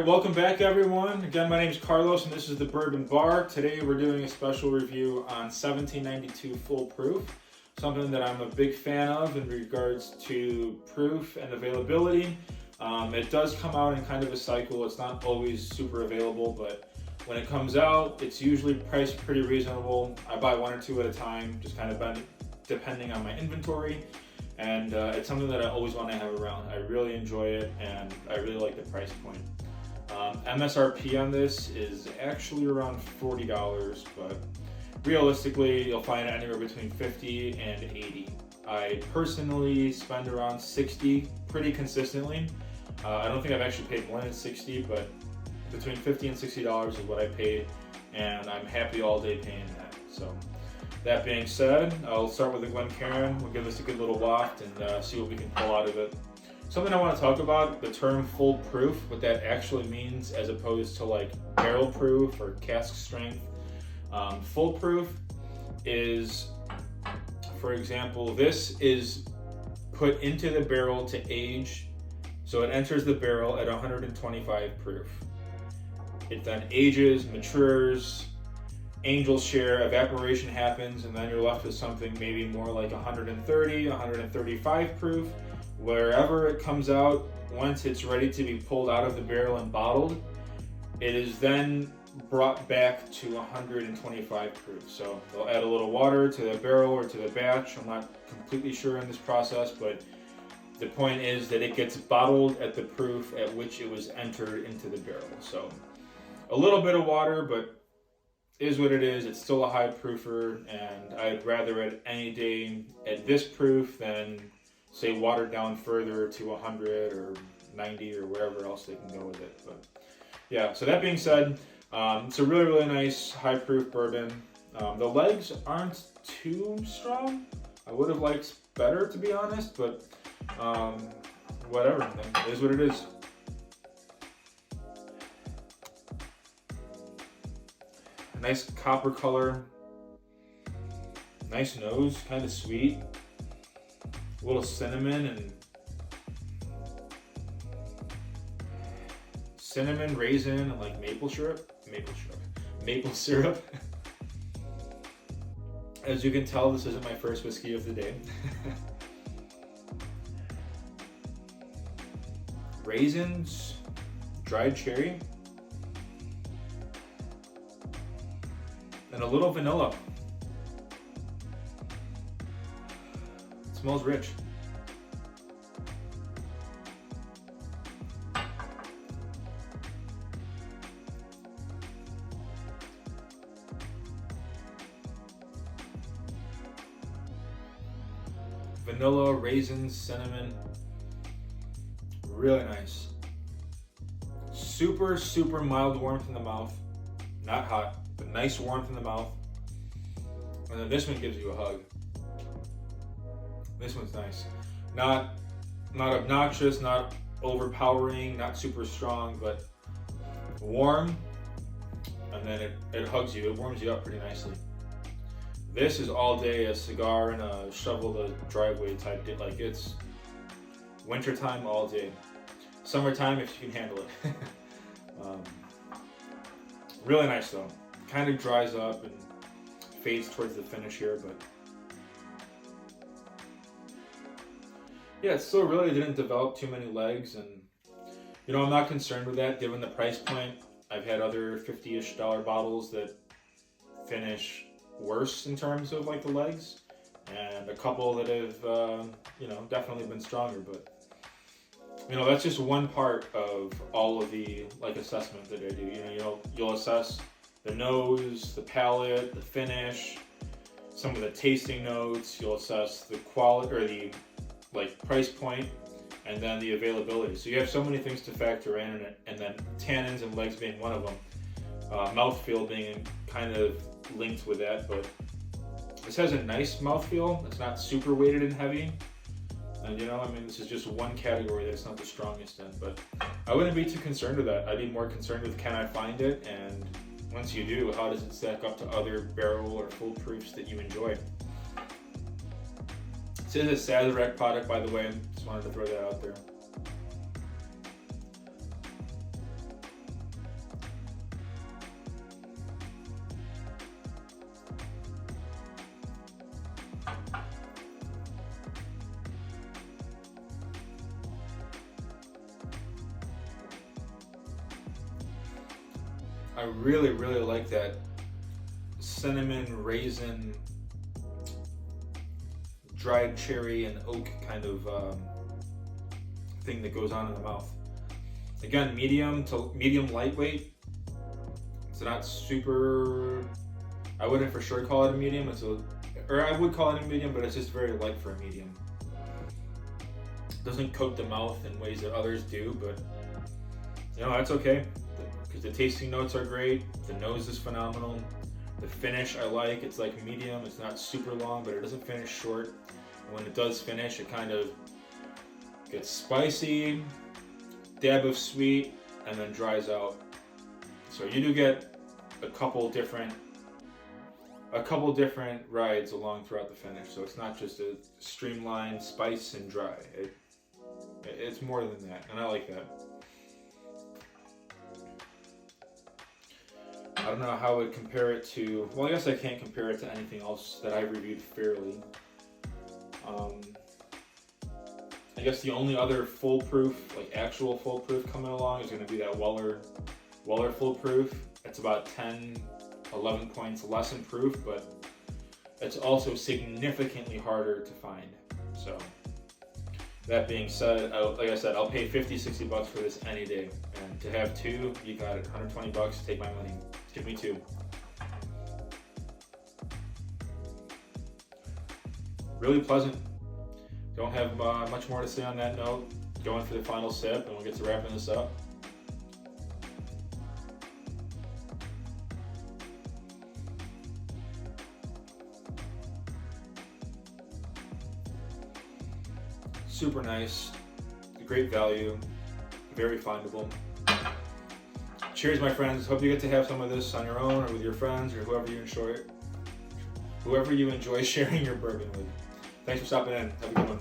Alright, welcome back everyone. Again, my name is Carlos and this is the Bourbon Bar. Today we're doing a special review on 1792 Full Proof, something that I'm a big fan of in regards to proof and availability. It does come out in kind of a cycle. It's not always super available, but when it comes out, it's usually priced pretty reasonable. I buy one or two at a time, just kind of depending on my inventory. And it's something that I always want to have around. I really enjoy it and I really like the price point. MSRP on this is actually around $40, but realistically you'll find it anywhere between $50 and $80. I personally spend around $60 pretty consistently. I don't think I've actually paid more than $60, but between $50 and $60 is what I paid, and I'm happy all day paying that. So that being said, I'll start with the Glencairn. We'll give this a good little waft and see what we can pull out of it. Something I want to talk about, the term full proof, what that actually means as opposed to like barrel proof or cask strength. Full proof is, for example, this is put into the barrel to age. So it enters the barrel at 125 proof. It then ages, matures, angel's share, evaporation happens, and then you're left with something maybe more like 130, 135 proof. Wherever it comes out, once it's ready to be pulled out of the barrel and bottled, it is then brought back to 125 proof. So they'll add a little water to the barrel or to the batch. I'm not completely sure in this process, but the point is that it gets bottled at the proof at which it was entered into the barrel. So a little bit of water, but is what it is. It's still a high proofer, and I'd rather it any day at this proof than say watered down further to 100 or 90 or wherever else they can go with it. But yeah, so that being said, it's a really nice high proof bourbon. The legs aren't too strong. I would have liked better, to be honest, but whatever, it is what it is. Nice copper color, nice nose, kind of sweet. A little cinnamon, raisin, and like maple syrup. As you can tell, this isn't my first whiskey of the day. Raisins, dried cherry, and a little vanilla. Smells rich. Vanilla, raisins, cinnamon. Really nice. Super, super mild warmth in the mouth. Not hot, but nice warmth in the mouth. And then this one gives you a hug. This one's nice. Not obnoxious, not overpowering, not super strong, but warm. And then it hugs you, it warms you up pretty nicely. This is all day a cigar and a shovel the driveway type day. Like, it's wintertime all day. Summertime if you can handle it. Really nice though. Kind of dries up and fades towards the finish here, but yeah, it still really didn't develop too many legs, and you know, I'm not concerned with that given the price point. I've had other $50-ish bottles that finish worse in terms of like the legs, and a couple that have you know, definitely been stronger, but you know, that's just one part of all of the like assessment that I do. You know, you'll assess the nose, the palate, the finish, some of the tasting notes. You'll assess the quality or the like price point, and then the availability. So you have so many things to factor in, and then tannins and legs being one of them. Mouthfeel being kind of linked with that, but this has a nice mouthfeel. It's not super weighted and heavy. And you know, I mean, this is just one category that it's not the strongest in, but I wouldn't be too concerned with that. I'd be more concerned with, can I find it? And once you do, how does it stack up to other barrel or full proofs that you enjoy? This is a Sazerac product, by the way. Just wanted to throw that out there. I really like that cinnamon, raisin, dried cherry, and oak kind of thing that goes on in the mouth. Again, medium to medium lightweight. It's not super, I wouldn't for sure call it a medium. Or I would call it a medium, but it's just very light for a medium. It doesn't coat the mouth in ways that others do, but you know, that's okay. Because the tasting notes are great, the nose is phenomenal, the finish I like. It's like medium, it's not super long, but it doesn't finish short. And when it does finish, it kind of gets spicy, dab of sweet, and then dries out. So you do get a couple different rides along throughout the finish. So it's not just a streamlined spice and dry. It's more than that, and I like that. I don't know how I would compare it to, well, I guess I can't compare it to anything else that I've reviewed fairly. I guess the only other foolproof, like actual foolproof coming along is going to be that Weller foolproof. It's about 10, 11 points less in proof, but it's also significantly harder to find. So that being said, like I said, I'll pay 50, 60 bucks for this any day. And to have two, you got it, 120 bucks, take my money. Give me two. Really pleasant. Don't have much more to say on that note. Going for the final sip, and we'll get to wrapping this up. Super nice, great value, very findable. Cheers, my friends. Hope you get to have some of this on your own or with your friends or whoever you enjoy sharing your bourbon with. Thanks for stopping in. Have a good one.